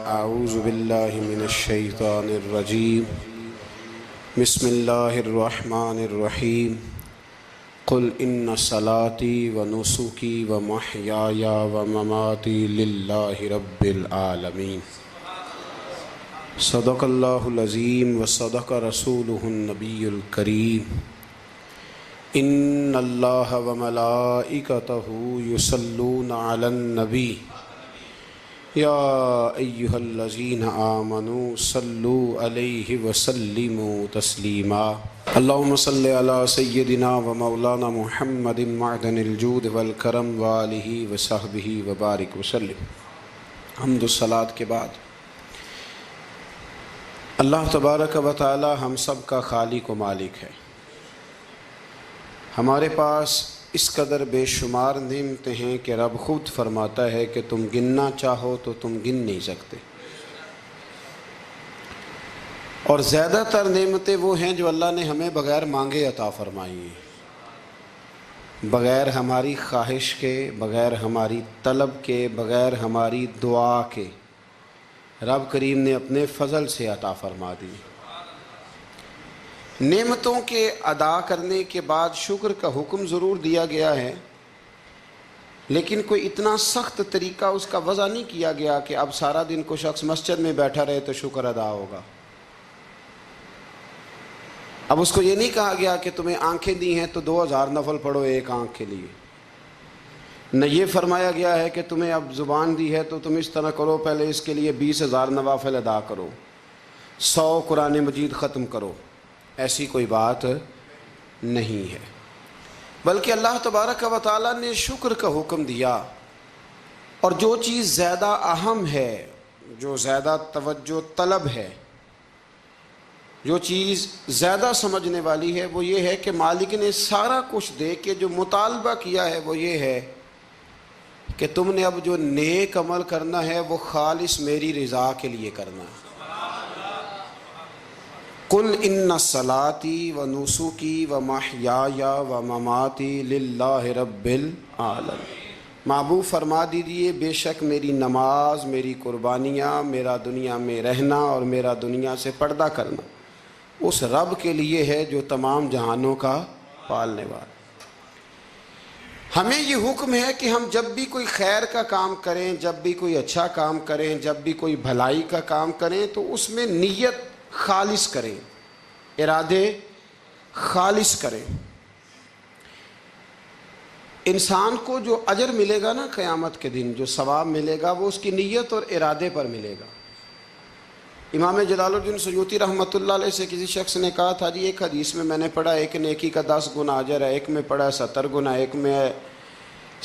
اعوذ باللہ من الشیطان الرجیم بسم اللہ الرحمن الرحیم قل ان صلاتی و نسکی و محیای و مماتی للہ رب العالمین صدق اللہ العظیم و صدق رسولہ النبی الکریم ان اللہ و ملائکتہ یصلون علی النبی یا ایہا الذین آمنوا صلوا علیہ وسلموا تسلیما اللہم صلی علی سیدنا و مولانا محمد معدن الجود والکرم وآلہ وصحبہ وبارک وسلم۔ حمد و صلاۃ کے بعد اللہ تبارک و تعالی ہم سب کا خالق و مالک ہے۔ ہمارے پاس اس قدر بے شمار نعمتیں ہیں کہ رب خود فرماتا ہے کہ تم گننا چاہو تو تم گن نہیں سکتے، اور زیادہ تر نعمتیں وہ ہیں جو اللہ نے ہمیں بغیر مانگے عطا فرمائی ہیں، بغیر ہماری خواہش کے، بغیر ہماری طلب کے، بغیر ہماری دعا کے رب کریم نے اپنے فضل سے عطا فرما دی۔ نعمتوں کے ادا کرنے کے بعد شکر کا حکم ضرور دیا گیا ہے، لیکن کوئی اتنا سخت طریقہ اس کا وضع نہیں کیا گیا کہ اب سارا دن کوئی شخص مسجد میں بیٹھا رہے تو شکر ادا ہوگا۔ اب اس کو یہ نہیں کہا گیا کہ تمہیں آنکھیں دی ہیں تو 2000 نفل پڑھو ایک آنکھ کے لیے، نہ یہ فرمایا گیا ہے کہ تمہیں اب زبان دی ہے تو تم اس طرح کرو، پہلے اس کے لیے 20,000 نوافل ادا کرو، 100 قرآن مجید ختم کرو۔ ایسی کوئی بات نہیں ہے، بلکہ اللہ تبارک و تعالیٰ نے شکر کا حکم دیا، اور جو چیز زیادہ اہم ہے، جو زیادہ توجہ طلب ہے، جو چیز زیادہ سمجھنے والی ہے، وہ یہ ہے کہ مالک نے سارا کچھ دے کے جو مطالبہ کیا ہے وہ یہ ہے کہ تم نے اب جو نیک عمل کرنا ہے وہ خالص میری رضا کے لیے کرنا ہے۔ قل ان صلاتی و نسکی و محیای و مماتی للہ رب العالمین۔ محبوب فرما دیجیے بے شک میری نماز، میری قربانیاں، میرا دنیا میں رہنا اور میرا دنیا سے پردہ کرنا اس رب کے لیے ہے جو تمام جہانوں کا پالنے والا۔ ہمیں یہ حکم ہے کہ ہم جب بھی کوئی خیر کا کام کریں، جب بھی کوئی اچھا کام کریں، جب بھی کوئی بھلائی کا کام کریں تو اس میں نیت خالص کریں، ارادے خالص کریں۔ انسان کو جو اجر ملے گا نا قیامت کے دن، جو ثواب ملے گا وہ اس کی نیت اور ارادے پر ملے گا۔ امام جلال الدین سیوطی رحمۃ اللہ علیہ سے کسی شخص نے کہا تھا جی ایک حدیث میں میں نے پڑھا ایک نیکی کا 10 گنا اجر ہے، ایک میں پڑھا 70 گنا، ایک میں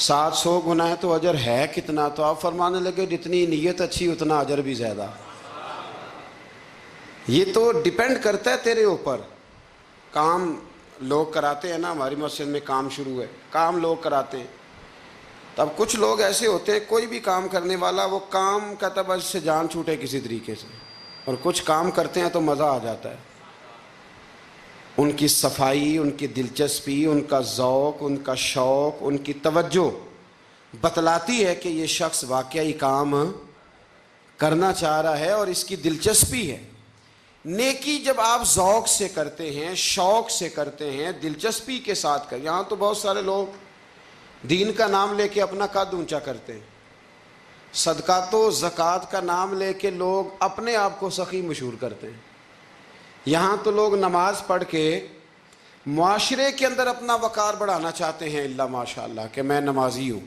700 گنا ہے، تو اجر ہے کتنا؟ تو آپ فرمانے لگے جتنی نیت اچھی اتنا اجر بھی زیادہ۔ یہ تو ڈیپینڈ کرتا ہے تیرے اوپر۔ کام لوگ کراتے ہیں نا، ہماری مسجد میں کام شروع ہے، کام لوگ کراتے ہیں، تب کچھ لوگ ایسے ہوتے ہیں کوئی بھی کام کرنے والا وہ کام کا تب اس سے جان چھوٹے کسی طریقے سے، اور کچھ کام کرتے ہیں تو مزہ آ جاتا ہے۔ ان کی صفائی، ان کی دلچسپی، ان کا ذوق، ان کا شوق، ان کی توجہ بتلاتی ہے کہ یہ شخص واقعی کام کرنا چاہ رہا ہے اور اس کی دلچسپی ہے۔ نیکی جب آپ ذوق سے کرتے ہیں، شوق سے کرتے ہیں، دلچسپی کے ساتھ کریں۔ یہاں تو بہت سارے لوگ دین کا نام لے کے اپنا قد اونچا کرتے ہیں، صدقات و زکوٰۃ کا نام لے کے لوگ اپنے آپ کو سخی مشہور کرتے ہیں۔ یہاں تو لوگ نماز پڑھ کے معاشرے کے اندر اپنا وقار بڑھانا چاہتے ہیں، اللہ ماشاء اللہ کہ میں نمازی ہوں۔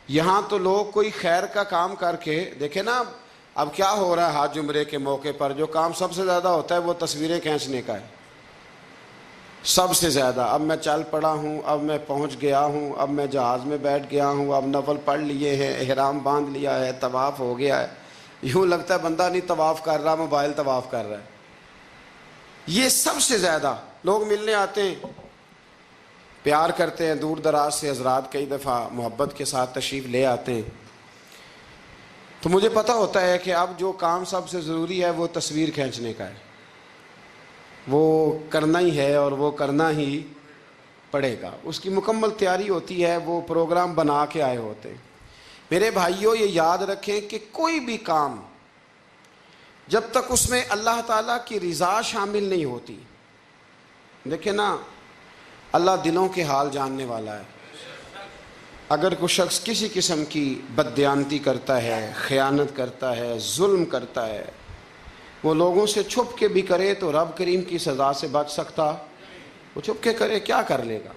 یہاں تو لوگ کوئی خیر کا کام کر کے دیکھیں نا، اب کیا ہو رہا ہے حج عمرے کے موقع پر جو کام سب سے زیادہ ہوتا ہے وہ تصویریں کھینچنے کا ہے، سب سے زیادہ۔ اب میں چل پڑا ہوں، اب میں پہنچ گیا ہوں، اب میں جہاز میں بیٹھ گیا ہوں، اب نفل پڑھ لیے ہیں، احرام باندھ لیا ہے، طواف ہو گیا ہے، یوں لگتا ہے بندہ نہیں طواف کر رہا، موبائل طواف کر رہا ہے۔ یہ سب سے زیادہ لوگ ملنے آتے ہیں، پیار کرتے ہیں، دور دراز سے حضرات کئی دفعہ محبت کے ساتھ تشریف لے آتے ہیں، تو مجھے پتہ ہوتا ہے کہ اب جو کام سب سے ضروری ہے وہ تصویر کھینچنے کا ہے، وہ کرنا ہی ہے اور وہ کرنا ہی پڑے گا، اس کی مکمل تیاری ہوتی ہے، وہ پروگرام بنا کے آئے ہوتے ہیں۔ میرے بھائیوں یہ یاد رکھیں کہ کوئی بھی کام جب تک اس میں اللہ تعالیٰ کی رضا شامل نہیں ہوتی. دیکھیں نا، اللہ دلوں کے حال جاننے والا ہے. اگر کوئی شخص کسی قسم کی بددیانتی کرتا ہے، خیانت کرتا ہے، ظلم کرتا ہے، وہ لوگوں سے چھپ کے بھی کرے تو رب کریم کی سزا سے بچ سکتا؟ وہ چھپ کے کرے کیا کر لے گا؟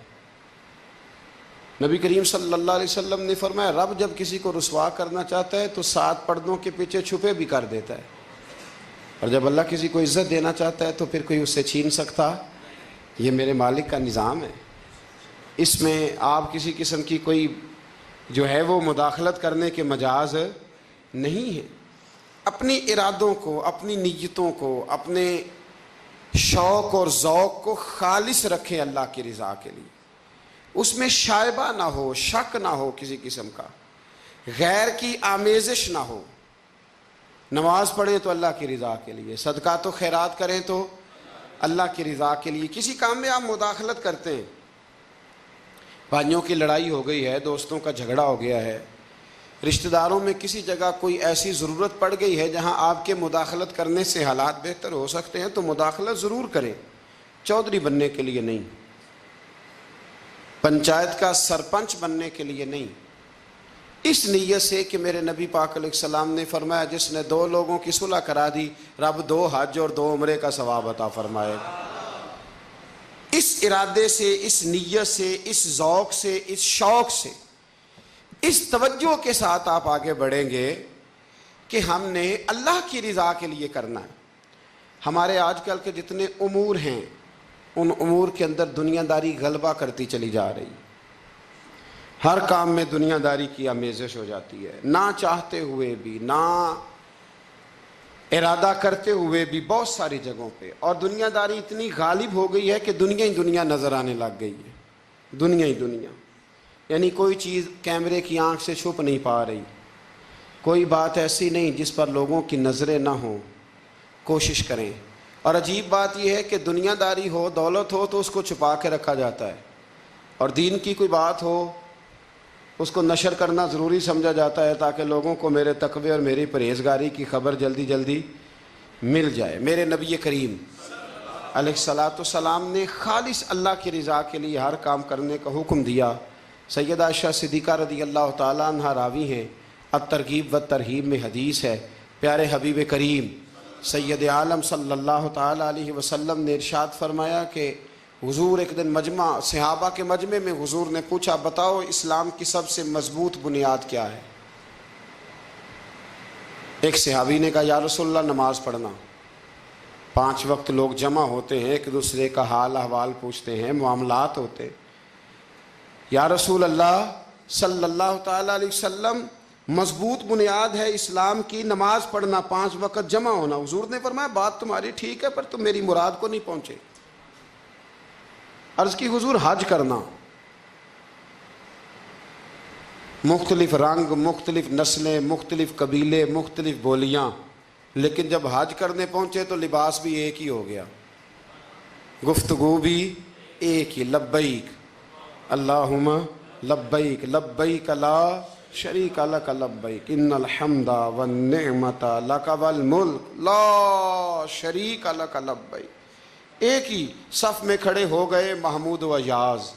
نبی کریم صلی اللہ علیہ وسلم نے فرمایا رب جب کسی کو رسوا کرنا چاہتا ہے تو 7 پردوں کے پیچھے چھپے بھی کر دیتا ہے، اور جب اللہ کسی کو عزت دینا چاہتا ہے تو پھر کوئی اس سے چھین سکتا؟ یہ میرے مالک کا نظام ہے. اس میں آپ کسی قسم کی کوئی جو ہے وہ مداخلت کرنے کے مجاز نہیں ہے. اپنی ارادوں کو، اپنی نیتوں کو، اپنے شوق اور ذوق کو خالص رکھیں اللہ کی رضا کے لیے. اس میں شائبہ نہ ہو، شک نہ ہو کسی قسم کا، غیر کی آمیزش نہ ہو. نماز پڑھیں تو اللہ کی رضا کے لیے، صدقات و خیرات کریں تو اللہ کی رضا کے لیے. کسی کام میں آپ مداخلت کرتے ہیں، بھائیوں کی لڑائی ہو گئی ہے، دوستوں کا جھگڑا ہو گیا ہے، رشتہ داروں میں کسی جگہ کوئی ایسی ضرورت پڑ گئی ہے جہاں آپ کے مداخلت کرنے سے حالات بہتر ہو سکتے ہیں تو مداخلت ضرور کریں، چودھری بننے کے لیے نہیں، پنچایت کا سرپنچ بننے کے لیے نہیں. اس نیت سے کہ میرے نبی پاک علیہ السلام نے فرمایا جس نے 2 لوگوں کی صلح کرا دی رب 2 حج اور 2 عمرے کا ثواب عطا فرمائے گا. اس ارادے سے، اس نیت سے، اس ذوق سے، اس شوق سے، اس توجہ کے ساتھ آپ آگے بڑھیں گے کہ ہم نے اللہ کی رضا کے لیے کرنا ہے. ہمارے آج کل کے جتنے امور ہیں ان امور کے اندر دنیا داری غلبہ کرتی چلی جا رہی. ہر کام میں دنیا داری کی آمیزش ہو جاتی ہے، نہ چاہتے ہوئے بھی، نہ ارادہ کرتے ہوئے بھی، بہت ساری جگہوں پہ. اور دنیا داری اتنی غالب ہو گئی ہے کہ دنیا ہی دنیا نظر آنے لگ گئی ہے. دنیا ہی دنیا، یعنی کوئی چیز کیمرے کی آنکھ سے چھپ نہیں پا رہی، کوئی بات ایسی نہیں جس پر لوگوں کی نظریں نہ ہوں. کوشش کریں. اور عجیب بات یہ ہے کہ دنیا داری ہو، دولت ہو تو اس کو چھپا کے رکھا جاتا ہے، اور دین کی کوئی بات ہو اس کو نشر کرنا ضروری سمجھا جاتا ہے تاکہ لوگوں کو میرے تقوی اور میری پرہیزگاری کی خبر جلدی جلدی مل جائے. میرے نبی کریم علیہ الصلاۃ والسلام نے خالص اللہ کی رضا کے لیے ہر کام کرنے کا حکم دیا. سیدہ عائشہ صدیقہ رضی اللہ تعالیٰ عنہ راوی ہیں، الترغیب و ترہیب میں حدیث ہے. پیارے حبیب کریم سید عالم صلی اللہ تعالیٰ علیہ وسلم نے ارشاد فرمایا کہ حضور ایک دن مجمع، صحابہ کے مجمع میں حضور نے پوچھا بتاؤ اسلام کی سب سے مضبوط بنیاد کیا ہے؟ ایک صحابی نے کہا یا رسول اللہ نماز پڑھنا. 5 وقت لوگ جمع ہوتے ہیں، ایک دوسرے کا حال احوال پوچھتے ہیں، معاملات ہوتے. یا رسول اللہ صلی اللہ تعالیٰ علیہ وسلم مضبوط بنیاد ہے اسلام کی نماز پڑھنا، 5 وقت جمع ہونا. حضور نے فرمایا بات تمہاری ٹھیک ہے پر تم میری مراد کو نہیں پہنچے. عرض کی حضور حج کرنا، مختلف رنگ، مختلف نسلیں، مختلف قبیلے، مختلف بولیاں، لیکن جب حج کرنے پہنچے تو لباس بھی ایک ہی ہو گیا، گفتگو بھی ایک ہی، لبیک اللہم لبیک لبیک لا شریک لک لبیک ان الحمد والنعمت لک والملک لا شریک لک لبیک. ایک ہی صف میں کھڑے ہو گئے محمود و یاز،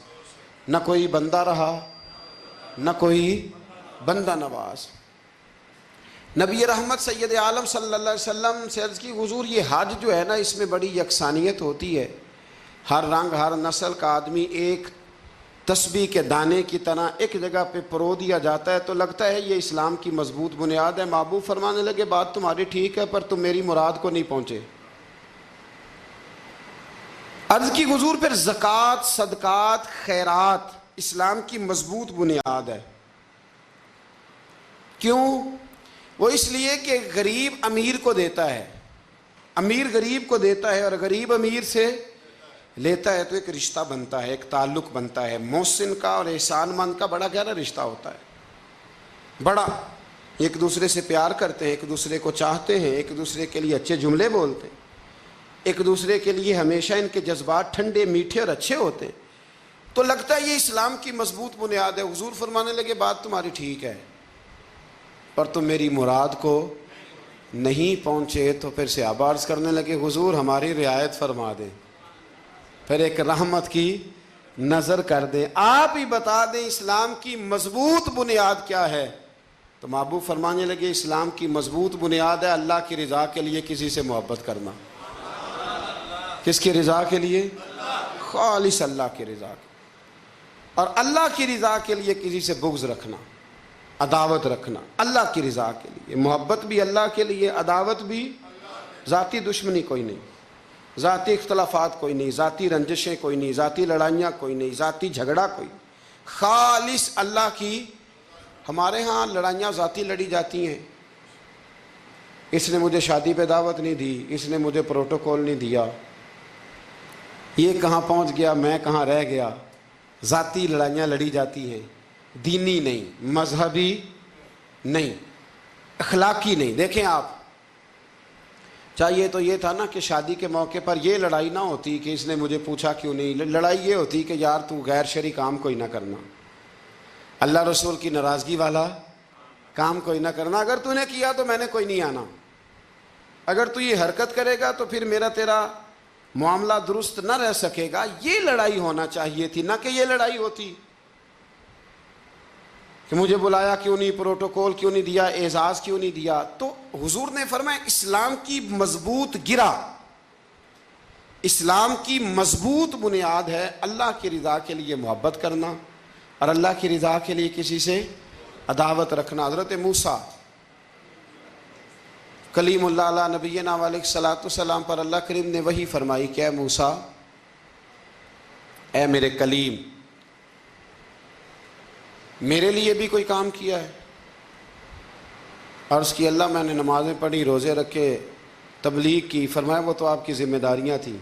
نہ کوئی بندہ رہا نہ کوئی بندہ نواز. نبی رحمت سید عالم صلی اللہ علیہ وسلم سے عرض کی حضور یہ حج جو ہے نا اس میں بڑی یکسانیت ہوتی ہے، ہر رنگ ہر نسل کا آدمی ایک تسبیح کے دانے کی طرح ایک جگہ پہ پرو دیا جاتا ہے، تو لگتا ہے یہ اسلام کی مضبوط بنیاد ہے. محبوب فرمانے لگے بات تمہاری ٹھیک ہے پر تم میری مراد کو نہیں پہنچے. عرض کی حضور پھر زکوٰۃ، صدقات، خیرات اسلام کی مضبوط بنیاد ہے. کیوں؟ وہ اس لیے کہ غریب امیر کو دیتا ہے، امیر غریب کو دیتا ہے، اور غریب امیر سے لیتا ہے تو ایک رشتہ بنتا ہے، ایک تعلق بنتا ہے. محسن کا اور احسان مند کا بڑا گہرا رشتہ ہوتا ہے، بڑا. ایک دوسرے سے پیار کرتے ہیں، ایک دوسرے کو چاہتے ہیں، ایک دوسرے کے لیے اچھے جملے بولتے ہیں، ایک دوسرے کے لیے ہمیشہ ان کے جذبات ٹھنڈے میٹھے اور اچھے ہوتے ہیں. تو لگتا ہے یہ اسلام کی مضبوط بنیاد ہے. حضور فرمانے لگے بات تمہاری ٹھیک ہے پر تم میری مراد کو نہیں پہنچے تو پھر صحابہ عرض کرنے لگے حضور ہماری رعایت فرما دیں، پھر ایک رحمت کی نظر کر دیں، آپ ہی بتا دیں اسلام کی مضبوط بنیاد کیا ہے۔ تو محبوب فرمانے لگے اسلام کی مضبوط بنیاد ہے اللہ کی رضا کے لیے کسی سے محبت کرنا۔ کس کی رضا کے لیے؟ خالص اللہ کی رضا کے، اور اللہ کی رضا کے لیے کسی سے بغض رکھنا، عداوت رکھنا، اللہ کی رضا کے لیے، محبت بھی اللہ کے لیے، عداوت بھی، ذاتی دشمنی کوئی نہیں، ذاتی اختلافات کوئی نہیں، ذاتی رنجشیں کوئی نہیں، ذاتی لڑائیاں کوئی نہیں، ذاتی جھگڑا کوئی نہیں، خالص اللہ کی۔ ہمارے ہاں لڑائیاں ذاتی لڑی جاتی ہیں، اس نے مجھے شادی پہ دعوت نہیں دی، اس نے مجھے پروٹوکول نہیں دیا، یہ کہاں پہنچ گیا میں کہاں رہ گیا، ذاتی لڑائیاں لڑی جاتی ہیں، دینی نہیں، مذہبی نہیں، اخلاقی نہیں۔ دیکھیں آپ، چاہیے تو یہ تھا نا کہ شادی کے موقع پر یہ لڑائی نہ ہوتی کہ اس نے مجھے پوچھا کیوں نہیں، لڑائی یہ ہوتی کہ یار تو غیر شرعی کام کوئی نہ کرنا، اللہ رسول کی ناراضگی والا کام کوئی نہ کرنا، اگر تو نے کیا تو میں نے کوئی نہیں آنا، اگر تو یہ حرکت کرے گا تو پھر میرا تیرا معاملہ درست نہ رہ سکے گا۔ یہ لڑائی ہونا چاہیے تھی، نہ کہ یہ لڑائی ہوتی کہ مجھے بلایا کیوں نہیں، پروٹوکول کیوں نہیں دیا، اعزاز کیوں نہیں دیا۔ تو حضور نے فرمایا اسلام کی مضبوط گرہ، اسلام کی مضبوط بنیاد ہے اللہ کی رضا کے لیے محبت کرنا اور اللہ کی رضا کے لیے کسی سے عداوت رکھنا۔ حضرت موسیٰ کلیم اللہ علیہ نبینا علیہ الصلوۃ والسلام پر اللہ کریم نے وحی فرمائی کہ اے موسیٰ، اے میرے کلیم، میرے لیے بھی کوئی کام کیا ہے؟ عرض کی اللہ میں نے نمازیں پڑھی، روزے رکھے، تبلیغ کی۔ فرمایا وہ تو آپ کی ذمہ داریاں تھیں،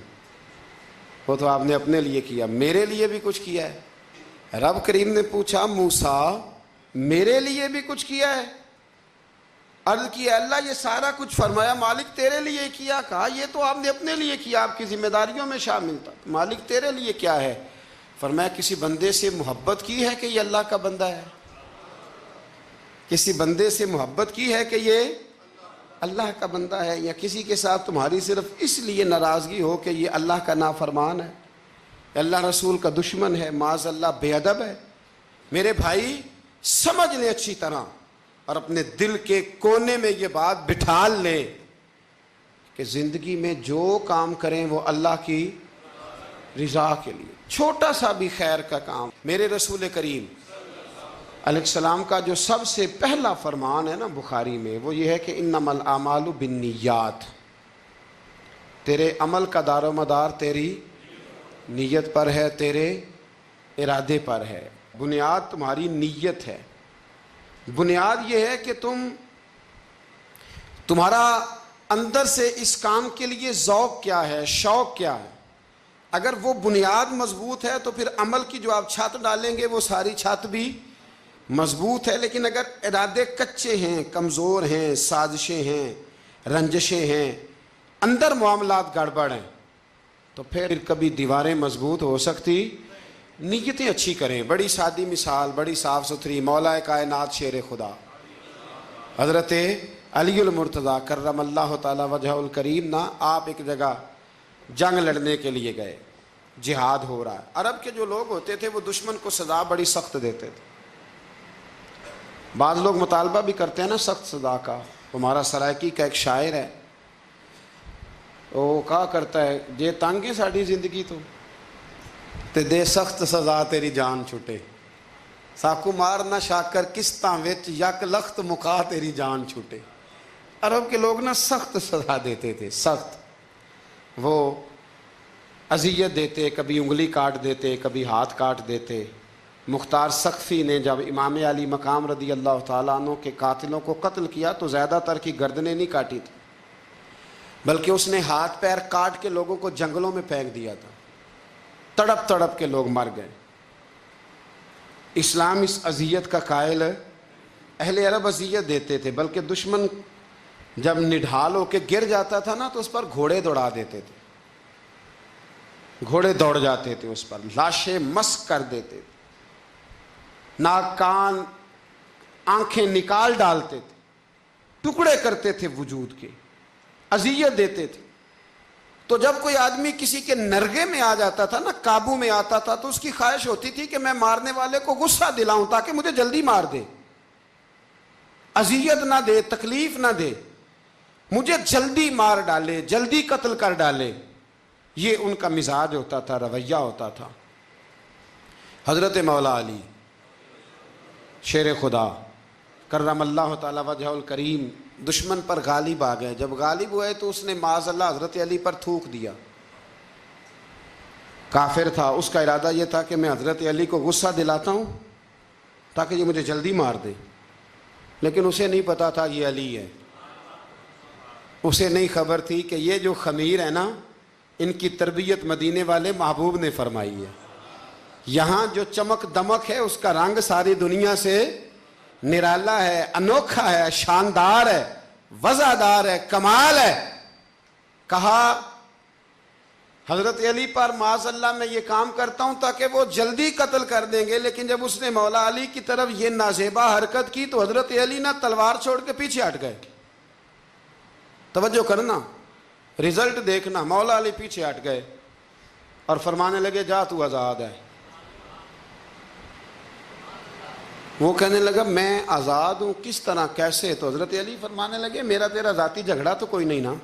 وہ تو آپ نے اپنے لیے کیا، میرے لیے بھی کچھ کیا ہے؟ رب کریم نے پوچھا موسیٰ میرے لیے بھی کچھ کیا ہے؟ عرض کی اللہ یہ سارا کچھ، فرمایا مالک تیرے لیے کیا۔ کہا یہ تو آپ نے اپنے لیے کیا، آپ کی ذمہ داریوں میں شامل تھا، مالک تیرے لیے کیا ہے؟ فرمایا کسی بندے سے محبت کی ہے کہ یہ اللہ کا بندہ ہے، کسی بندے سے محبت کی ہے کہ یہ اللہ کا بندہ ہے، یا کسی کے ساتھ تمہاری صرف اس لیے ناراضگی ہو کہ یہ اللہ کا نافرمان ہے، اللہ رسول کا دشمن ہے، معاذ اللہ بے ادب ہے۔ میرے بھائی سمجھ لیں اچھی طرح اور اپنے دل کے کونے میں یہ بات بٹھا لیں کہ زندگی میں جو کام کریں وہ اللہ کی رضا کے لیے، چھوٹا سا بھی خیر کا کام۔ میرے رسول کریم علیہ السلام کا جو سب سے پہلا فرمان ہے نا بخاری میں، وہ یہ ہے کہ انما الاعمال بالنیات، تیرے عمل کا دار و مدار تیری نیت پر ہے، تیرے ارادے پر ہے۔ بنیاد تمہاری نیت ہے، بنیاد یہ ہے کہ تمہارا اندر سے اس کام کے لیے ذوق کیا ہے، شوق کیا ہے۔ اگر وہ بنیاد مضبوط ہے تو پھر عمل کی جو آپ چھت ڈالیں گے وہ ساری چھت بھی مضبوط ہے، لیکن اگر ارادے کچے ہیں، کمزور ہیں، سازشیں ہیں، رنجشیں ہیں، اندر معاملات گڑبڑ ہیں، تو پھر کبھی دیواریں مضبوط ہو سکتی۔ نیتیں اچھی کریں، بڑی سادی مثال، بڑی صاف ستھری، مولا کائنات شیر خدا حضرت علی المرتضیٰ کرم اللہ تعالی وجہ الکریم نا، آپ ایک جگہ جنگ لڑنے کے لیے گئے، جہاد ہو رہا ہے۔ عرب کے جو لوگ ہوتے تھے وہ دشمن کو سزا بڑی سخت دیتے تھے، بعض لوگ مطالبہ بھی کرتے ہیں نا سخت سزا کا۔ ہمارا سرائکی کا ایک شاعر ہے، وہ کہا کرتا ہے جے تنگ ہے ساڈی زندگی تو تے دے سخت سزا تیری جان چھٹے، ساکو مار نہ شاکر قسطاں وچ یک لخت مکا تیری جان چھٹے۔ عرب کے لوگ نا سخت سزا دیتے تھے، سخت، وہ اذیت دیتے، کبھی انگلی کاٹ دیتے، کبھی ہاتھ کاٹ دیتے۔ مختار سقفی نے جب امام علی مقام رضی اللہ تعالیٰ عنہ کے قاتلوں کو قتل کیا تو زیادہ تر کی گردنیں نہیں کاٹی تھی، بلکہ اس نے ہاتھ پیر کاٹ کے لوگوں کو جنگلوں میں پھینک دیا تھا، تڑپ تڑپ کے لوگ مر گئے۔ اسلام اس اذیت کا قائل ہے۔ اہل عرب اذیت دیتے تھے، بلکہ دشمن جب نڈھال ہو کے گر جاتا تھا نا تو اس پر گھوڑے دوڑا دیتے تھے، گھوڑے دوڑ جاتے تھے اس پر، لاشیں مسک کر دیتے تھے، ناک کان آنکھیں نکال ڈالتے تھے۔ ٹکڑے کرتے تھے وجود کے، اذیت دیتے تھے۔ تو جب کوئی آدمی کسی کے نرغے میں آ جاتا تھا نا، قابو میں آتا تھا، تو اس کی خواہش ہوتی تھی کہ میں مارنے والے کو غصہ دلاؤں تاکہ مجھے جلدی مار دے، اذیت نہ دے، تکلیف نہ دے، مجھے جلدی مار ڈالے، جلدی قتل کر ڈالے۔ یہ ان کا مزاج ہوتا تھا، رویہ ہوتا تھا۔ حضرت مولا علی شیر خدا کرم اللہ تعالی وجہ الکریم دشمن پر غالب آ گئے۔ جب غالب ہوئے تو اس نے معاذ اللہ حضرت علی پر تھوک دیا۔ کافر تھا، اس کا ارادہ یہ تھا کہ میں حضرت علی کو غصہ دلاتا ہوں تاکہ یہ مجھے جلدی مار دے، لیکن اسے نہیں پتا تھا یہ علی ہے۔ اسے نہیں خبر تھی کہ یہ جو خمیر ہے نا، ان کی تربیت مدینے والے محبوب نے فرمائی ہے۔ یہاں جو چمک دمک ہے اس کا رنگ ساری دنیا سے نرالا ہے، انوکھا ہے، شاندار ہے، وزادار ہے، کمال ہے۔ کہا حضرت علی پر معاذ اللہ میں یہ کام کرتا ہوں تاکہ وہ جلدی قتل کر دیں گے، لیکن جب اس نے مولا علی کی طرف یہ نازیبا حرکت کی تو حضرت علی نہ تلوار چھوڑ کے پیچھے ہٹ گئے۔ توجہ کرنا، رزلٹ دیکھنا، مولا علی پیچھے ہٹ گئے اور فرمانے لگے جا تو آزاد ہے۔ وہ کہنے لگا میں آزاد ہوں، کس طرح، کیسے؟ تو حضرت علی فرمانے لگے میرا تیرا ذاتی جھگڑا تو کوئی نہیں نا،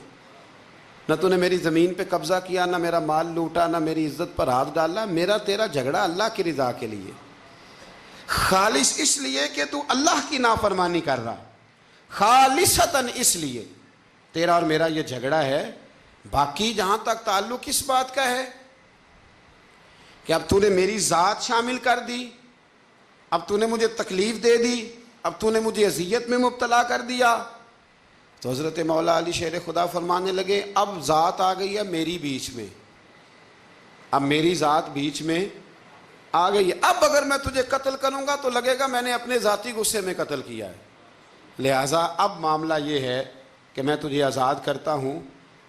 نہ تو نے میری زمین پہ قبضہ کیا، نہ میرا مال لوٹا، نہ میری عزت پر ہاتھ ڈالا۔ میرا تیرا جھگڑا اللہ کی رضا کے لیے، خالص اس لیے کہ تو اللہ کی نافرمانی کر رہا، خالصتاً اس لیے تیرا اور میرا یہ جھگڑا ہے۔ باقی جہاں تک تعلق اس بات کا ہے کہ اب تو نے میری ذات شامل کر دی، اب تو نے مجھے تکلیف دے دی، اب تو نے مجھے اذیت میں مبتلا کر دیا، تو حضرت مولا علی شیر خدا فرمانے لگے اب ذات آ گئی ہے میری بیچ میں، اب میری ذات بیچ میں آ گئی ہے۔ اب اگر میں تجھے قتل کروں گا تو لگے گا میں نے اپنے ذاتی غصے میں قتل کیا ہے، لہٰذا اب معاملہ یہ ہے کہ میں تجھے آزاد کرتا ہوں،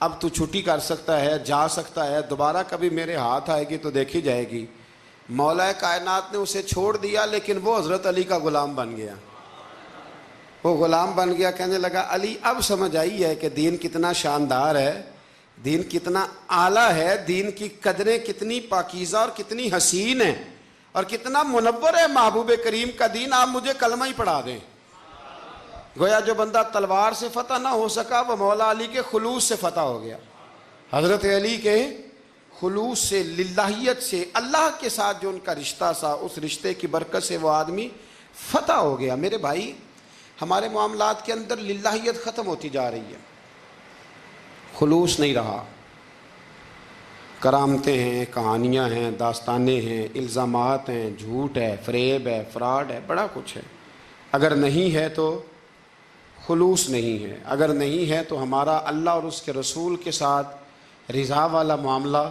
اب تو چھٹی کر سکتا ہے، جا سکتا ہے، دوبارہ کبھی میرے ہاتھ آئے گی تو دیکھی جائے گی۔ مولا کائنات نے اسے چھوڑ دیا، لیکن وہ حضرت علی کا غلام بن گیا۔ وہ غلام بن گیا، کہنے لگا علی اب سمجھ آئی ہے کہ دین کتنا شاندار ہے، دین کتنا اعلیٰ ہے، دین کی قدریں کتنی پاکیزہ اور کتنی حسین ہیں، اور کتنا منور ہے محبوب کریم کا دین، آپ مجھے کلمہ ہی پڑھا دیں۔ گویا جو بندہ تلوار سے فتح نہ ہو سکا وہ مولا علی کے خلوص سے فتح ہو گیا۔ حضرت علی کے خلوص سے، للہیت سے، اللہ کے ساتھ جو ان کا رشتہ تھا، اس رشتے کی برکت سے وہ آدمی فتح ہو گیا۔ میرے بھائی، ہمارے معاملات کے اندر للہیت ختم ہوتی جا رہی ہے، خلوص نہیں رہا، کرامتیں ہیں، کہانیاں ہیں، داستانیں ہیں، الزامات ہیں، جھوٹ ہے، فریب ہے، فراڈ ہے، بڑا کچھ ہے۔ اگر نہیں ہے تو خلوص نہیں ہے، اگر نہیں ہے تو ہمارا اللہ اور اس کے رسول کے ساتھ رضا والا معاملہ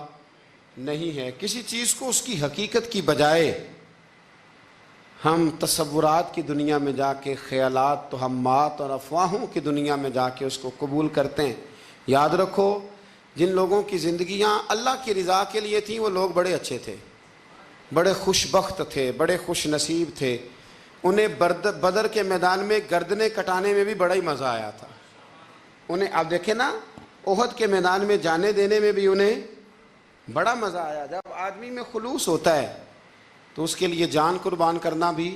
نہیں ہے۔ کسی چیز کو اس کی حقیقت کی بجائے ہم تصورات کی دنیا میں جا کے، خیالات توہمات اور افواہوں کی دنیا میں جا کے اس کو قبول کرتے ہیں۔ یاد رکھو، جن لوگوں کی زندگیاں اللہ کی رضا کے لیے تھیں وہ لوگ بڑے اچھے تھے، بڑے خوش بخت تھے، بڑے خوش نصیب تھے۔ انہیں بدر کے میدان میں گردنیں کٹانے میں بھی بڑا ہی مزہ آیا تھا انہیں۔ آپ دیکھیں نا، احد کے میدان میں جانے دینے میں بھی انہیں بڑا مزہ آیا۔ جب آدمی میں خلوص ہوتا ہے تو اس کے لیے جان قربان کرنا بھی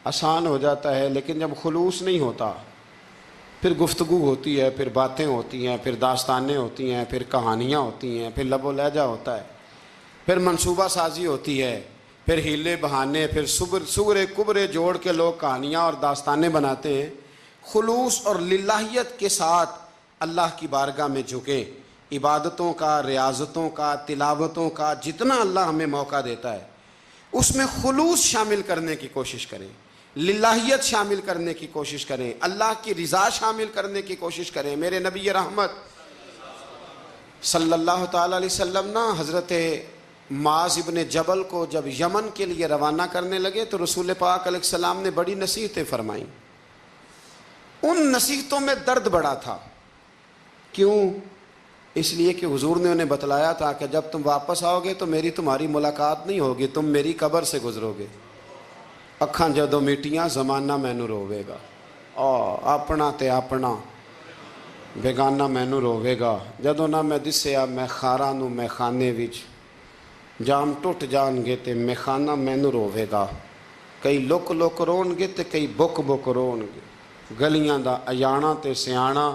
آسان ہو جاتا ہے، لیکن جب خلوص نہیں ہوتا پھر گفتگو ہوتی ہے، پھر باتیں ہوتی ہیں، پھر داستانیں ہوتی ہیں، پھر کہانیاں ہوتی ہیں، پھر لب و لہجہ ہوتا ہے، پھر منصوبہ سازی ہوتی ہے، پھر ہیلے بہانے، پھر سغرے کبرے جوڑ کے لوگ کہانیاں اور داستانیں بناتے ہیں۔ خلوص اور للہیت کے ساتھ اللہ کی بارگاہ میں جھکیں، عبادتوں کا، ریاضتوں کا، تلاوتوں کا جتنا اللہ ہمیں موقع دیتا ہے اس میں خلوص شامل کرنے کی کوشش کریں، للہیت شامل کرنے کی کوشش کریں، اللہ کی رضا شامل کرنے کی کوشش کریں۔ میرے نبی رحمت صلی اللہ تعالی علیہ وسلم نا حضرت معاذ ابن جبل کو جب یمن کے لیے روانہ کرنے لگے تو رسول پاک علیہ السلام نے بڑی نصیحتیں فرمائیں۔ ان نصیحتوں میں درد بڑا تھا۔ کیوں؟ اس لیے کہ حضور نے انہیں بتلایا تھا کہ جب تم واپس آؤ گے تو میری تمہاری ملاقات نہیں ہوگی، تم میری قبر سے گزرو گے، اکھاں جدوں میٹیاں زمانہ مینوں روے گا۔ ਆਪਣਾ ਤੇ ਆਪਣਾ ਬੇਗਾਨਾ ਮੈਨੂੰ ਰੋਵੇਗਾ। ਜਦੋਂ ਨਾ ਮੈਂ ਦਿਸਿਆ ਮੈਖਾਰਾਂ ਨੂੰ ਮੈਖਾਨੇ ਵਿੱਚ, ਜਾਮ ਟੁੱਟ ਜਾਣਗੇ ਤੇ ਮੈਖਾਨਾ ਮੈਨੂੰ ਰੋਵੇਗਾ। ਕਈ ਲੁੱਕ ਲੁੱਕ ਰੋਣਗੇ ਤੇ ਕਈ ਬੁੱਕ ਬੁੱਕ ਰੋਣਗੇ। ਗਲੀਆਂ ਦਾ ਅਜਾਣਾ ਤੇ ਸਿਆਣਾ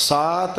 7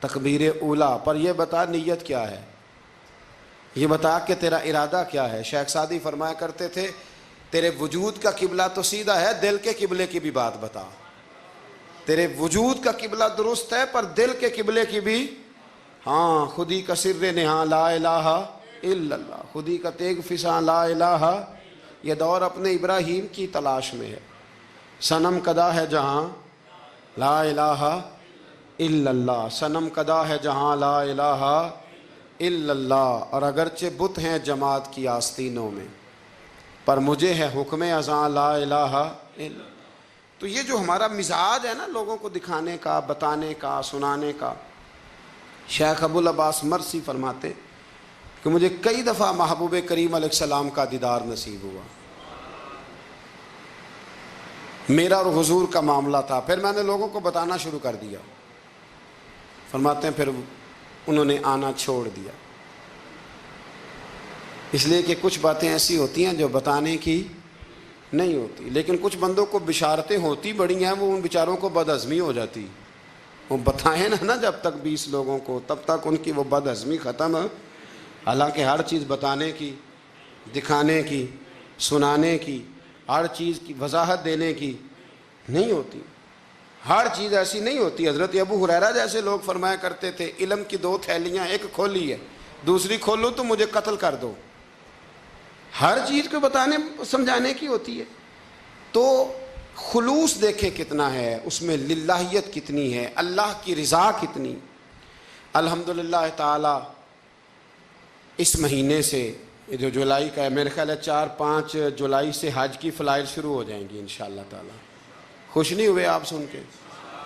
تکبیر اولا پر یہ بتا نیت کیا ہے، یہ بتا کہ تیرا ارادہ کیا ہے۔ شیخ سعدی فرمایا کرتے تھے تیرے وجود کا قبلہ تو سیدھا ہے، دل کے قبلے کی بھی بات بتا۔ تیرے وجود کا قبلہ درست ہے پر دل کے قبلے کی بھی، ہاں خودی کا سر نہاں لا الہ الا اللہ، خودی کا تیغ فساں لا الہ، یہ دور اپنے ابراہیم کی تلاش میں ہے۔ صنم کدا ہے جہاں لا الہ الا اللہ، صنم کدا ہے جہاں لا الہ الا اللہ، اور اگرچہ بت ہیں جماعت کی آستینوں میں پر مجھے ہے حکم ازاں لا الہ الا اللہ۔ تو یہ جو ہمارا مزاج ہے نا لوگوں کو دکھانے کا، بتانے کا، سنانے کا، شیخ ابو العباس مرسی فرماتے کہ مجھے کئی دفعہ محبوب کریم علیہ السلام کا دیدار نصیب ہوا، میرا اور حضور کا معاملہ تھا، پھر میں نے لوگوں کو بتانا شروع کر دیا۔ فرماتے ہیں پھر انہوں نے آنا چھوڑ دیا، اس لیے کہ کچھ باتیں ایسی ہوتی ہیں جو بتانے کی نہیں ہوتی، لیکن کچھ بندوں کو بشارتیں ہوتی بڑی ہیں، وہ ان بیچاروں کو بد ہضمی ہو جاتی، وہ بتائیں نا جب تک 20 لوگوں کو، تب تک ان کی وہ بد ہضمی ختم۔ حالانکہ ہر چیز بتانے کی، دکھانے کی، سنانے کی، ہر چیز کی وضاحت دینے کی نہیں ہوتی، ہر چیز ایسی نہیں ہوتی۔ حضرت ابو ہریرہ جیسے لوگ فرمایا کرتے تھے علم کی 2 تھیلیاں، ایک کھولی ہے دوسری کھولو تو مجھے قتل کر دو۔ ہر چیز کو بتانے سمجھانے کی ہوتی ہے۔ تو خلوص دیکھیں کتنا ہے اس میں، للہیت کتنی ہے، اللہ کی رضا کتنی۔ الحمدللہ تعالی اس مہینے سے جو جولائی کا ہے، میرے خیال ہے 4-5 جولائی سے حج کی فلائٹ شروع ہو جائیں گی انشاءاللہ تعالی۔ خوش نہیں ہوئے آپ سن کے؟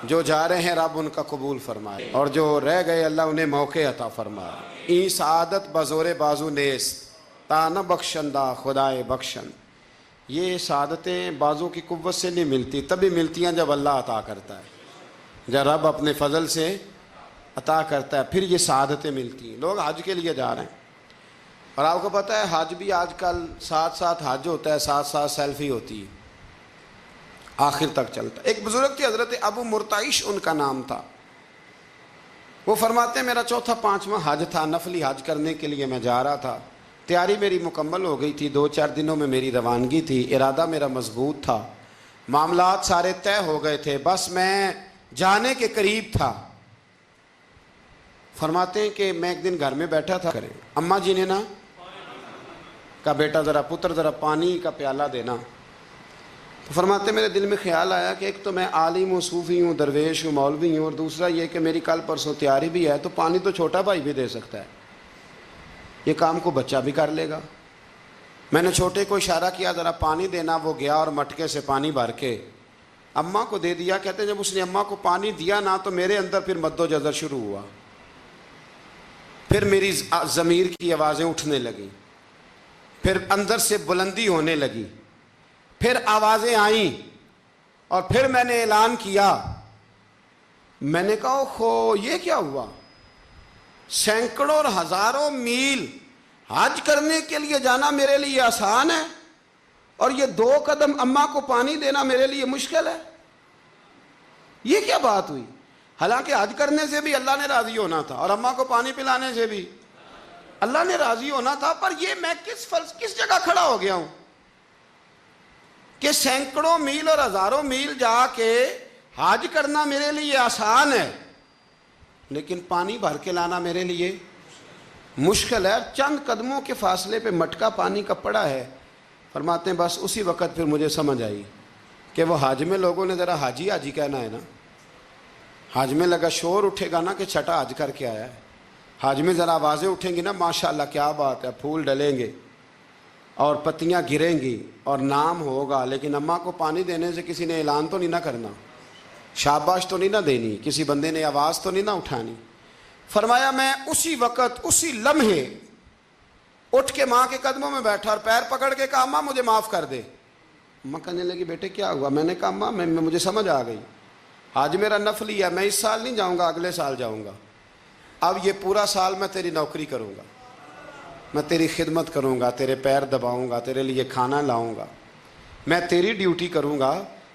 جو جا رہے ہیں رب ان کا قبول فرمائے، اور جو رہ گئے اللہ انہیں موقع عطا فرمائے۔ ای سعادت بزور بازو نیست تا نہ بخشندہ خدائے بخشن، یہ سعادتیں بازو کی قوت سے نہیں ملتی، تبھی ملتی ہیں جب اللہ عطا کرتا ہے، جب رب اپنے فضل سے عطا کرتا ہے پھر یہ سعادتیں ملتی ہیں۔ لوگ حج کے لیے جا رہے ہیں، اور آپ کو پتہ ہے حج بھی آج کل ساتھ ساتھ حج ہوتا ہے، ساتھ ساتھ سیلفی ہوتی ہے، آخر تک چلتا ہے۔ ایک بزرگ تھے حضرت ابو مرتعش ان کا نام تھا، وہ فرماتے ہیں میرا 4تھا-5واں حج تھا، نفلی حج کرنے کے لیے میں جا رہا تھا، تیاری میری مکمل ہو گئی تھی، 2-4 دنوں میں میری روانگی تھی، ارادہ میرا مضبوط تھا، معاملات سارے طے ہو گئے تھے، بس میں جانے کے قریب تھا۔ فرماتے ہیں کہ میں ایک دن گھر میں بیٹھا تھا، اماں جی نے نا کہا بیٹا ذرا پتر ذرا پانی کا پیالہ دینا۔ تو فرماتے ہیں میرے دل میں خیال آیا کہ ایک تو میں عالم ہوں، صوفی ہوں، درویش ہوں، مولوی ہوں، اور دوسرا یہ کہ میری کل پرسوں تیاری بھی ہے، تو پانی تو چھوٹا بھائی بھی دے سکتا ہے، یہ کام کو بچہ بھی کر لے گا۔ میں نے چھوٹے کو اشارہ کیا ذرا پانی دینا، وہ گیا اور مٹکے سے پانی بھر کے اماں کو دے دیا۔ کہتے ہیں جب اس نے اماں کو پانی دیا نا تو میرے اندر پھر مد و جزر شروع ہوا، پھر میری ضمیر کی آوازیں اٹھنے لگیں، پھر اندر سے بلندی ہونے لگی، پھر آوازیں آئیں، اور پھر میں نے اعلان کیا، میں نے کہا اوہو یہ کیا ہوا، سینکڑوں اور ہزاروں میل حج کرنے کے لیے جانا میرے لیے آسان ہے، اور یہ 2 قدم اماں کو پانی دینا میرے لیے مشکل ہے، یہ کیا بات ہوئی؟ حالانکہ حج کرنے سے بھی اللہ نے راضی ہونا تھا، اور اماں کو پانی پلانے سے بھی اللہ نے راضی ہونا تھا، پر یہ میں کس جگہ کھڑا ہو گیا ہوں کہ سینکڑوں میل اور ہزاروں میل جا کے حج کرنا میرے لیے آسان ہے، لیکن پانی بھر کے لانا میرے لیے مشکل ہے۔ چند قدموں کے فاصلے پہ مٹکا پانی کا پڑا ہے۔ فرماتے ہیں بس اسی وقت پھر مجھے سمجھ آئی کہ وہ حج میں لوگوں نے ذرا حاجی حاجی کہنا ہے نا، حج میں لگا شور اٹھے گا نا کہ چھٹا حج کر کے آیا ہے، حج میں ذرا آوازیں اٹھیں گی نا ماشاءاللہ کیا بات ہے، پھول ڈلیں گے اور پتیاں گریں گی اور نام ہوگا، لیکن اماں کو پانی دینے سے کسی نے اعلان تو نہیں نہ کرنا، شاباش تو نہیں نہ دینی، کسی بندے نے آواز تو نہیں نہ اٹھانی۔ فرمایا میں اسی وقت اسی لمحے اٹھ کے ماں کے قدموں میں بیٹھا اور پیر پکڑ کے کہا اماں مجھے معاف کر دے۔ اماں کہنے لگی بیٹے کیا ہوا؟ میں نے کہا اماں مجھے سمجھ آ گئی، آج میرا نفلی ہے، میں اس سال نہیں جاؤں گا، اگلے سال جاؤں گا، اب یہ پورا سال میں تیری نوکری کروں گا، میں تیری خدمت کروں گا، تیرے پیر دباؤں گا، تیرے لیے کھانا لاؤں گا، میں تیری ڈیوٹی کروں گا،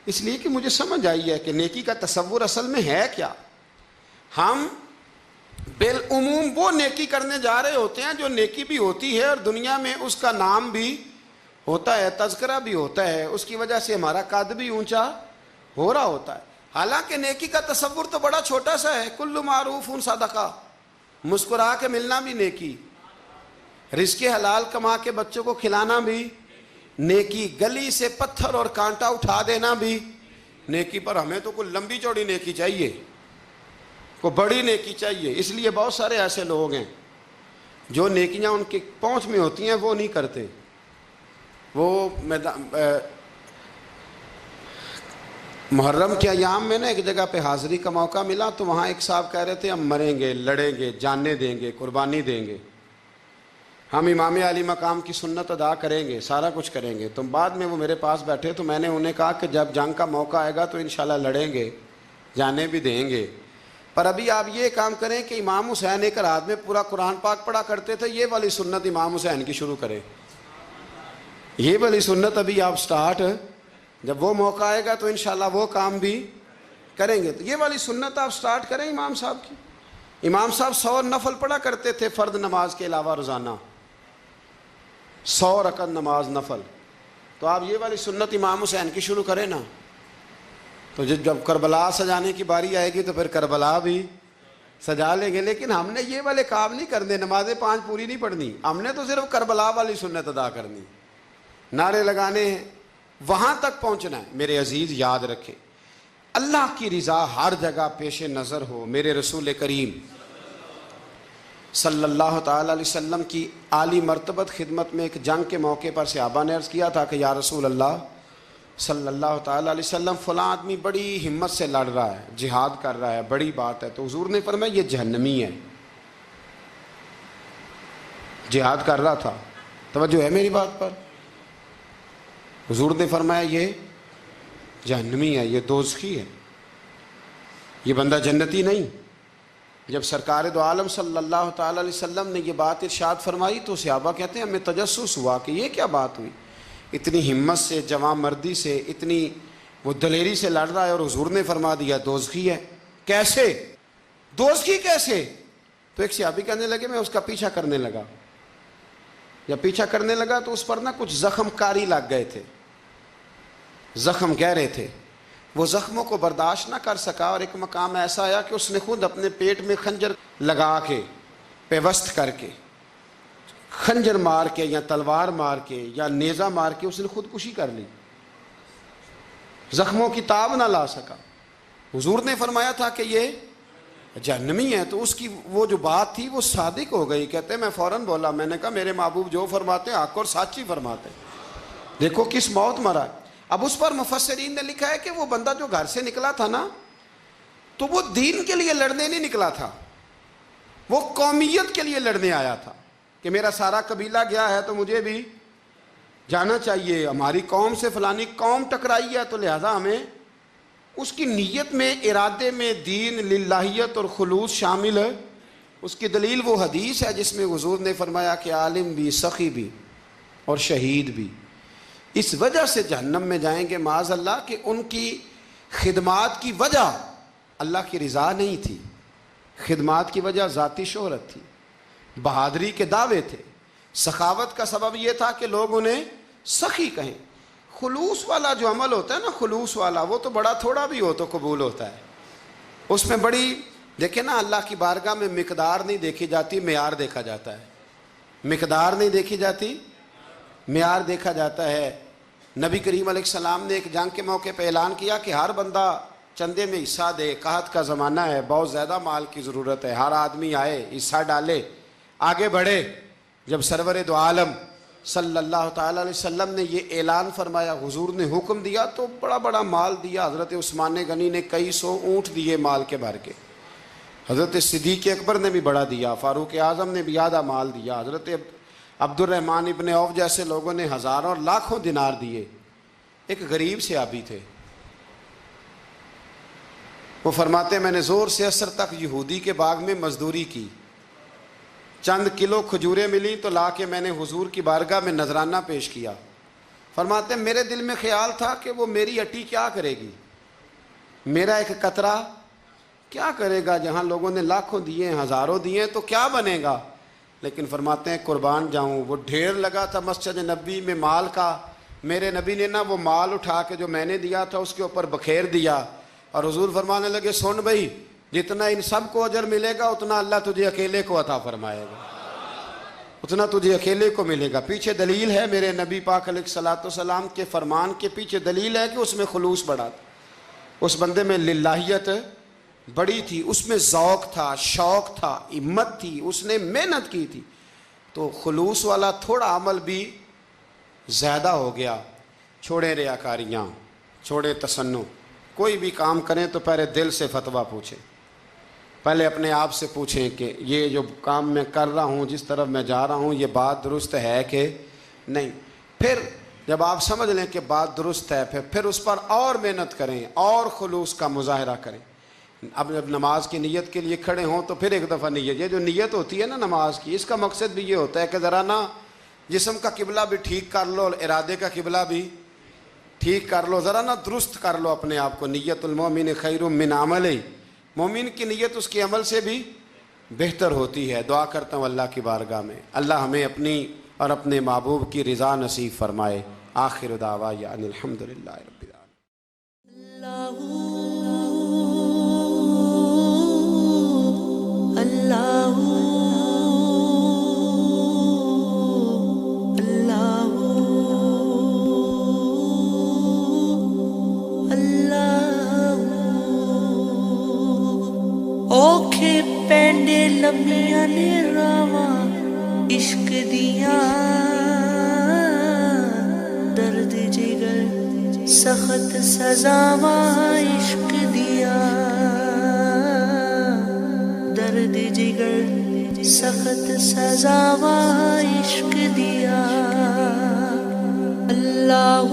اس لیے کہ مجھے سمجھ آئی ہے کہ نیکی کا تصور اصل میں ہے کیا۔ ہم بالعموم وہ نیکی کرنے جا رہے ہوتے ہیں جو نیکی بھی ہوتی ہے اور دنیا میں اس کا نام بھی ہوتا ہے، تذکرہ بھی ہوتا ہے، اس کی وجہ سے ہمارا قد بھی اونچا ہو رہا ہوتا ہے۔ حالانکہ نیکی کا تصور تو بڑا چھوٹا سا ہے، کل معروف صدقہ، مسکرا کے ملنا بھی نیکی، رزق حلال کما کے بچوں کو کھلانا بھی نیکی، گلی سے پتھر اور کانٹا اٹھا دینا بھی نیکی۔ پر ہمیں تو کوئی لمبی چوڑی نیکی چاہیے، کوئی بڑی نیکی چاہیے۔ اس لیے بہت سارے ایسے لوگ ہیں جو نیکیاں ان کی پہنچ میں ہوتی ہیں وہ نہیں کرتے۔ وہ محرم کے ایام میں نا ایک جگہ پہ حاضری کا موقع ملا تو وہاں ایک صاحب کہہ رہے تھے ہم مریں گے، لڑیں گے، جانیں دیں گے، قربانی دیں گے، ہم امام علی مقام کی سنت ادا کریں گے، سارا کچھ کریں گے۔ تو بعد میں وہ میرے پاس بیٹھے تو میں نے انہیں کہا کہ جب جنگ کا موقع آئے گا تو انشاءاللہ لڑیں گے، جانے بھی دیں گے، پر ابھی آپ یہ کام کریں کہ امام حسین ایک رات میں پورا قرآن پاک پڑھا کرتے تھے، یہ والی سنت امام حسین کی شروع کریں، یہ والی سنت ابھی آپ سٹارٹ، جب وہ موقع آئے گا تو انشاءاللہ وہ کام بھی کریں گے۔ تو یہ والی سنت آپ سٹارٹ کریں امام صاحب کی۔ امام صاحب 100 نفل پڑھا کرتے تھے فرض نماز کے علاوہ روزانہ، 100 رکعت نماز نفل، تو آپ یہ والی سنت امام حسین کی شروع کریں نا، تو جب کربلا سجانے کی باری آئے گی تو پھر کربلا بھی سجا لیں گے۔ لیکن ہم نے یہ والے کام نہیں کرنے، نمازیں 5 پوری نہیں پڑھنی، ہم نے تو صرف کربلا والی سنت ادا کرنی، نعرے لگانے ہیں، وہاں تک پہنچنا ہے۔ میرے عزیز یاد رکھیں، اللہ کی رضا ہر جگہ پیش نظر ہو۔ میرے رسول کریم صلی اللہ تعالی علیہ وسلم کی عالی مرتبت خدمت میں ایک جنگ کے موقع پر صحابہ نے عرض کیا تھا کہ یا رسول اللہ صلی اللہ تعالی علیہ وسلم فلاں آدمی بڑی ہمت سے لڑ رہا ہے، جہاد کر رہا ہے، بڑی بات ہے۔ تو حضور نے فرمایا یہ جہنمی ہے، جہاد کر رہا تھا، توجہ ہے میری بات پر؟ حضور نے فرمایا یہ جہنمی ہے، یہ دوزخی ہے، یہ بندہ جنتی نہیں۔ جب سرکار دو عالم صلی اللہ تعالی علیہ وسلم نے یہ بات ارشاد فرمائی تو صحابہ کہتے ہیں ہمیں تجسس ہوا کہ یہ کیا بات ہوئی، اتنی ہمت سے، جوان مردی سے، اتنی وہ دلیری سے لڑ رہا ہے اور حضور نے فرما دیا دوزخی ہے۔ کیسے دوزخی کیسے؟ تو ایک صحابی کہنے لگے میں اس کا پیچھا کرنے لگا، جب پیچھا کرنے لگا تو اس پر نا کچھ زخم کاری لگ گئے تھے، زخم گہرے تھے، وہ زخموں کو برداشت نہ کر سکا اور ایک مقام ایسا آیا کہ اس نے خود اپنے پیٹ میں خنجر لگا کے، پیوست کر کے، خنجر مار کے یا تلوار مار کے یا نیزہ مار کے اس نے خودکشی کر لی، زخموں کی تاب نہ لا سکا۔ حضور نے فرمایا تھا کہ یہ جہنمی ہے، تو اس کی وہ جو بات تھی وہ صادق ہو گئی۔ کہتے ہیں میں فوراً بولا، میں نے کہا میرے محبوب جو فرماتے ہیں حق اور سچ ہی فرماتے ہیں، دیکھو کس موت مرا ہے۔ اب اس پر مفسرین نے لکھا ہے کہ وہ بندہ جو گھر سے نکلا تھا نا تو وہ دین کے لیے لڑنے نہیں نکلا تھا، وہ قومیت کے لیے لڑنے آیا تھا کہ میرا سارا قبیلہ گیا ہے تو مجھے بھی جانا چاہیے، ہماری قوم سے فلانی قوم ٹکرائی ہے تو لہذا ہمیں، اس کی نیت میں، ارادے میں دین، للہیت اور خلوص شامل ہے۔ اس کی دلیل وہ حدیث ہے جس میں حضور نے فرمایا کہ عالم بھی، سخی بھی اور شہید بھی اس وجہ سے جہنم میں جائیں گے معاذ اللہ کہ ان کی خدمات کی وجہ اللہ کی رضا نہیں تھی، خدمات کی وجہ ذاتی شہرت تھی، بہادری کے دعوے تھے، سخاوت کا سبب یہ تھا کہ لوگ انہیں سخی کہیں۔ خلوص والا جو عمل ہوتا ہے نا، خلوص والا، وہ تو بڑا تھوڑا بھی ہو تو قبول ہوتا ہے، اس میں بڑی، دیکھیں نا اللہ کی بارگاہ میں مقدار نہیں دیکھی جاتی، معیار دیکھا جاتا ہے، مقدار نہیں دیکھی جاتی، معیار دیکھا جاتا ہے۔ نبی کریم علیہ السلام نے ایک جنگ کے موقع پہ اعلان کیا کہ ہر بندہ چندے میں حصہ دے، قحط کا زمانہ ہے، بہت زیادہ مال کی ضرورت ہے، ہر آدمی آئے، حصہ ڈالے، آگے بڑھے۔ جب سرور دو عالم صلی اللہ تعالی علیہ وسلم نے یہ اعلان فرمایا، حضور نے حکم دیا تو بڑا بڑا مال دیا۔ حضرت عثمان غنی نے کئی 100 اونٹ دیے مال کے بھر کے، حضرت صدیق اکبر نے بھی بڑا دیا، فاروق اعظم نے بھی آدھا مال دیا، حضرت عبد الرحمن ابن عوف جیسے لوگوں نے ہزاروں اور لاکھوں دینار دیے۔ ایک غریب صحابی تھے، وہ فرماتے میں نے زور سے عصر تک یہودی کے باغ میں مزدوری کی، چند کلو کھجوریں ملی تو لا کے میں نے حضور کی بارگاہ میں نذرانہ پیش کیا۔ فرماتے میرے دل میں خیال تھا کہ وہ میری اٹی کیا کرے گی، میرا ایک قطرہ کیا کرے گا؟ جہاں لوگوں نے لاکھوں دیے ہیں، ہزاروں دیے ہیں، تو کیا بنے گا؟ لیکن فرماتے ہیں قربان جاؤں، وہ ڈھیر لگا تھا مسجد نبی میں مال کا، میرے نبی نے نا وہ مال اٹھا کے جو میں نے دیا تھا اس کے اوپر بکھیر دیا، اور حضور فرمانے لگے سن بھائی، جتنا ان سب کو اجر ملے گا اتنا اللہ تجھے اکیلے کو عطا فرمائے گا، اتنا تجھے اکیلے کو ملے گا۔ پیچھے دلیل ہے، میرے نبی پاک علیہ الصلوۃ والسلام کے فرمان کے پیچھے دلیل ہے کہ اس میں خلوص بڑھا تھا، اس بندے میں للہیت بڑی تھی، اس میں ذوق تھا، شوق تھا، ہمت تھی، اس نے محنت کی تھی، تو خلوص والا تھوڑا عمل بھی زیادہ ہو گیا۔ چھوڑیں ریاکاریاں، چھوڑیں تصنع، کوئی بھی کام کریں تو پہلے دل سے فتویٰ پوچھیں، پہلے اپنے آپ سے پوچھیں کہ یہ جو کام میں کر رہا ہوں، جس طرف میں جا رہا ہوں، یہ بات درست ہے کہ نہیں۔ پھر جب آپ سمجھ لیں کہ بات درست ہے، پھر اس پر اور محنت کریں اور خلوص کا مظاہرہ کریں۔ اب جب نماز کی نیت کے لیے کھڑے ہوں تو پھر ایک دفعہ نیت، یہ جو نیت ہوتی ہے نا نماز کی، اس کا مقصد بھی یہ ہوتا ہے کہ ذرا نا جسم کا قبلہ بھی ٹھیک کر لو اور ارادے کا قبلہ بھی ٹھیک کر لو، ذرا نا درست کر لو اپنے آپ کو۔ نیت المومن خیر من عملہ، مومن کی نیت اس کے عمل سے بھی بہتر ہوتی ہے۔ دعا کرتا ہوں اللہ کی بارگاہ میں اللہ ہمیں اپنی اور اپنے محبوب کی رضا نصیب فرمائے۔ آخر دعوانا ان الحمدللہ رب العالمین۔ اللہ اللہ اللہ اوکھے پینڈے لمبیاں نے راواں عشق دیاں، درد جگر سخت سزاواں عشق دیاں، درد جگر سخت سزاواں عشق دیا۔ اللہ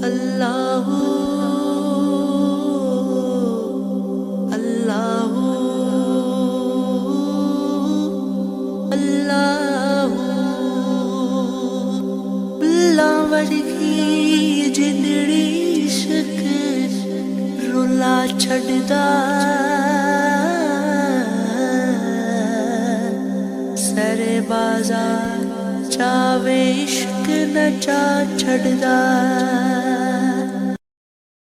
اللہ اللہ اللہ اللہ ورگی جنڑی عشق رولا چھڑدا، سر بازار چاوے عشق نہ چا چھڑدا۔